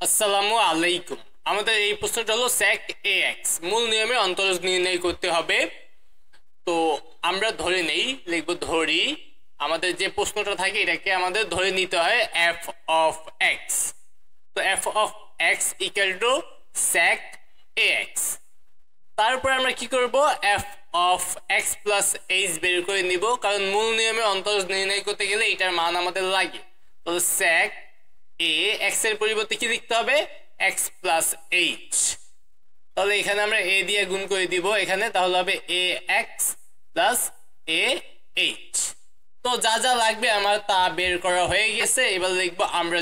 আসসালামু আলাইকুম। আমাদের এই প্রশ্নটা হলো sec ax মূল নিয়মে অন্তরজ নির্ণয় করতে হবে। তো আমরা ধরে নেই, লিখব ধরি আমাদের যে প্রশ্নটা থাকে এটাকে আমাদের ধরে নিতে হয় f of x। তো f of x equal to sec ax। তারপর আমরা কি করব, f of x plus h বের করে নিব, কারণ মূল নিয়মে অন্তরজ নির্ণয় করতে গেলে এটার মান আমাদের লাগে। তো sec a x এর পরিবর্তে কি লিখতে হবে, x plus h। তাহলে এখানে আমরা a দিয়ে গুণ করে দিব এখানে, তাহলে হবে ax plus ah। তো যা যা লাগবে আমার তা বের করা হয়ে গেছে। এবার লিখব আমরা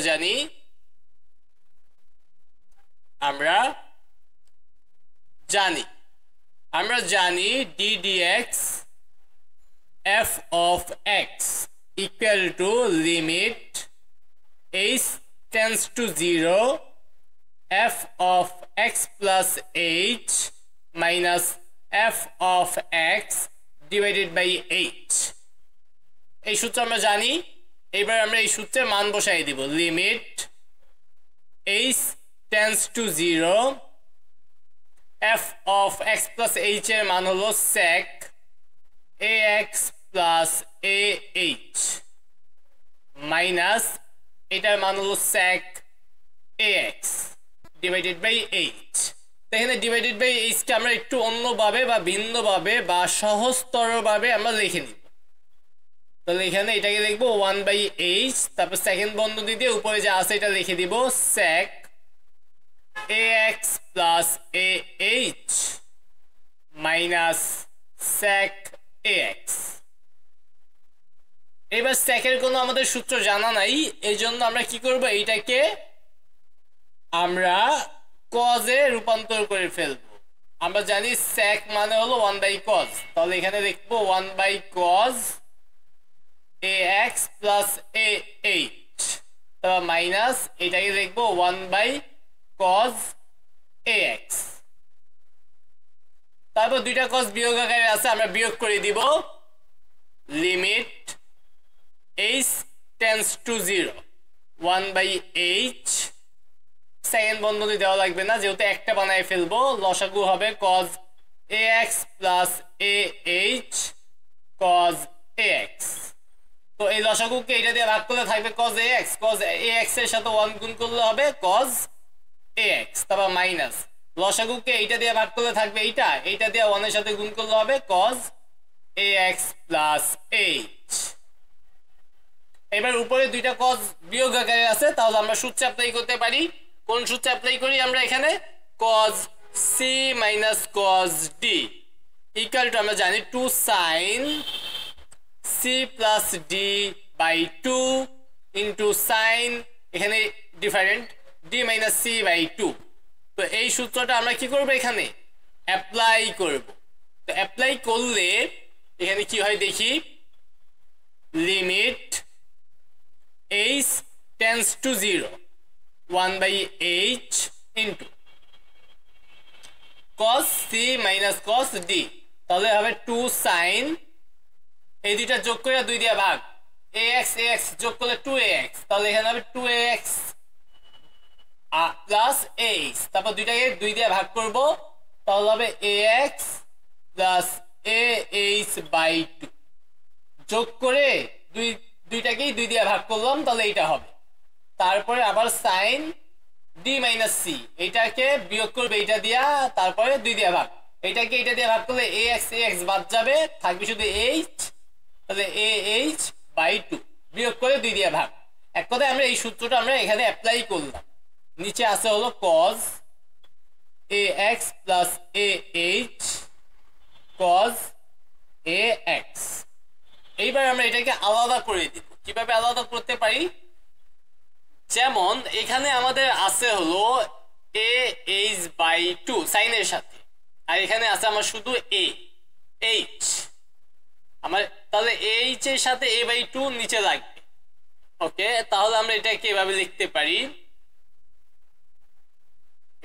জানি d dx f of x equal to limit h tends to 0 f of x plus h minus f of x divided by h। এই সূত্র আমরা জানি। এবার আমরা এই সূত্রে মান বসাই দিব, limit h tends to 0 f of x plus h এর মান হলো sec ax plus ah minus এটার মান হলো sec ax divided by h। তো এখানে ডিভাইডেড বাই h কে আমরা একটু অন্যভাবে বা ভিন্নভাবে বা সহজতরভাবে আমরা লিখে নিব। তাহলে এখানে এটাকে লিখবো 1/h, তারপর সেকেন্ড বন্ধনী দিয়ে উপরে যা আছে এটা লিখে দিব sec ax plus ah minus sec ax। এবার সেকের কোনো আমাদের সূত্র জানা নাই, এই জন্য আমরা কি করব, এইটাকে আমরা cos এ রূপান্তর করে ফেলবো। আমরা জানি sec মানে হলো 1/cos, তাহলে এখানে লিখবো 1/cos ax plus ah, তারপর মাইনাস এটাকে লিখবো 1/cos ax। তারপর দুইটা cos বিয়োগ আকারে আছে, আমরা বিয়োগ করে দিব, limit h tends to 0 1/h। Second বন্ধনী দেওয়া লাগবে না, যেহেতু একটা বানায় ফেলবো। লসাগু হবে cos ax plus ah cos ax। তো এই লসাগুকে এটা দিয়ে ভাগ করলে থাকবে cos ax, cos ax এর সাথে 1 গুণ করলে হবে cos ax, তারপর মাইনাস লসাগুকে এইটা দিয়ে ভাগ করলে থাকবে এইটা দিয়ে 1 এর সাথে গুণ করলে হবে cos ax plus h। এবার উপরে দুইটা cos বিয়োগ আকারে আছে, তাহলে আমরা সূত্র অ্যাপ্লাই করতে পারি। কোন সূত্র অ্যাপ্লাই করি আমরা এখানে, cos c minus cos d equal to আমরা জানি 2 sin c plus d by 2 into sin এখানে different d minus c by 2। তো এই সূত্রটা আমরা কি করব, এখানে অ্যাপ্লাই করব। তো অ্যাপ্লাই করলে এখানে কি হয় দেখি, limit h tends to 0 1/h into cos c minus cos d, তাহলে হবে 2 sin, এই দুইটা যোগ করে 2 দিয়ে ভাগ, ax যোগ করলে 2ax, তাহলে এখানে হবে 2ax প্লাস h, তারপর দুইটাকে 2 দিয়ে ভাগ করব, তাহলে হবে ax প্লাস ah/2 যোগ করে দুইটাকেই 2 দিয়ে ভাগ করলাম, তাহলে এইটা হবে। তারপরে আবার sin d minus c, এইটাকে বিয়োগ করবে এইটা দিয়া, তারপরে 2 দিয়ে ভাগ, এইটাকে এইটা দিয়ে ভাগ করলে ax বাদ যাবে, থাকবে শুধু h, তাহলে ah/2 বিয়োগ করে 2 দিয়ে ভাগ। এক কথায় আমরা এই সূত্রটা আমরা এখানে অ্যাপ্লাই করলাম। নিচে আছে হলো cos ax plus ah cos ax। এইবার আমরা এটাকে আলাদা করে দিব। কিভাবে আলাদা করতে পারি, যেমন এখানে আমাদের আছে হলো ah/2 সাইনের সাথে, আর এখানে আছে আমার শুধু h আমার, তাহলে h এর সাথে a/2 নিচে লাগবে। ওকে, তাহলে আমরা এটাকে এভাবে লিখতে পারি,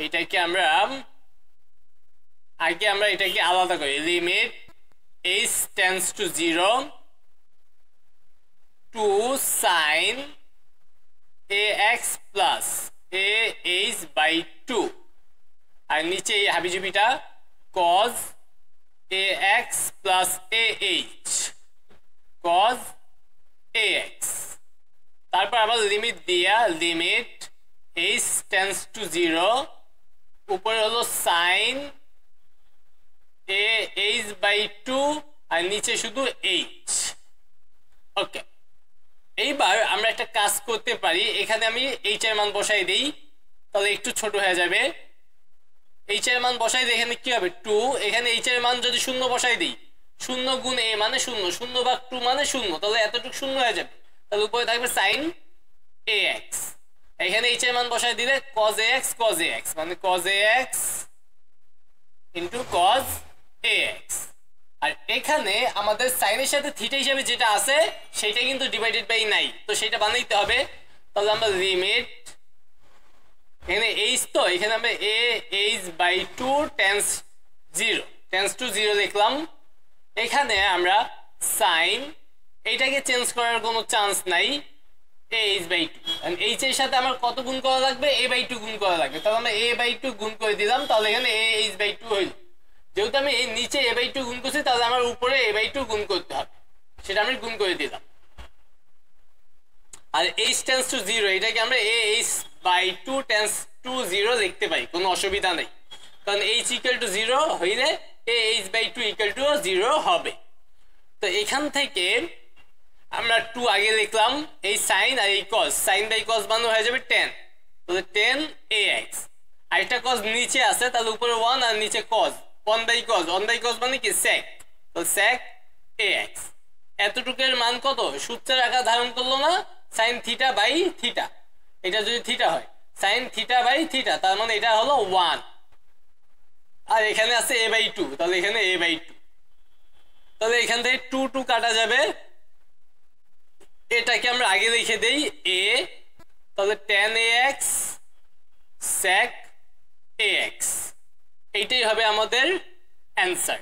এটাকে আমরা এটাকে আলাদা করি, limit h tends to 0 2 sin ax plus ah/2 আর নিচে এই হাবিজাবিটা cos ax plus cos ax তারপর আবার লিমিট দিয়া লিমিট h tends to 0 উপরে হলো sin ah/2 আর নিচে শুধু h ওকে এইবার আমরা একটা কাজ করতে পারি এখানে আমি h এর মান বসাই দেই তাহলে একটু ছোট হয়ে যাবে h এর মান বসাই দিই এখানে কি হবে 2 এখানে h এর মান যদি 0 বসাই দেই 0 গুণ a মানে 0 0 ভাগ 2 মানে 0 তাহলে এতটুকু 0 হয়ে যাবে তাহলে উপরে থাকবে sin ax এখানে h এর মান বসাই দিলে cos ax মানে cos ax into cos ax আর এখানে আমাদের sin এর সাথে থিটা হিসেবে যেটা আছে সেটা কিন্তু ডিভাইডেড বাই নাই তো সেটা বানাইতে হবে তাহলে আমরা লিমিট এখানে h তো এখানে আমরা ah/2 tends to 0 লিখলাম এখানে আমরা sin এইটাকে চেঞ্জ করার কোনো চান্স নাই ah/2 and h এর সাথে আমার কত গুণ করা লাগবে a/2 গুণ করা লাগবে তাহলে আমরা a/2 গুণ করে দিলাম তাহলে এখানে ah/2 হইল যেহেতু আমি এই নিচে a/2 গুণ করছি তাহলে আমার উপরে a/2 গুণ করতে হবে সেটা আমি গুণ করে দিলাম আর h tends to 0 এটাকে আমরা ah/2 tends to 0 লিখতে পারি কোনো অসুবিধা নেই কারণ h equal to 0 হইলে ah/2 equal to 0 হবে তো এখান থেকে আমরা 2 আগে লিখলাম এই sin আর এই cos sin বাই cos বানানো হয়ে যাবে 10 তাহলে 10ax আর এটা cos নিচে আছে তাহলে উপরে 1 আর নিচে cos 1 বাই cos মানে কি sec তাহলে sec ax এতটুকুর মান কত সূত্রের আকার ধারণ করলো না sin থিটা বাই থিটা এটা যদি থিটা হয় sin থিটা বাই থিটা তার মানে এটা হলো 1 আর এখানে আছে a/2 তাহলে এখানে a/2 তাহলে এখান থেকে 2 কাটা যাবে এটাকে আমরা আগে লিখে দেই a তাহলে 10ax sec ax এইটাই হবে আমাদের অ্যানসার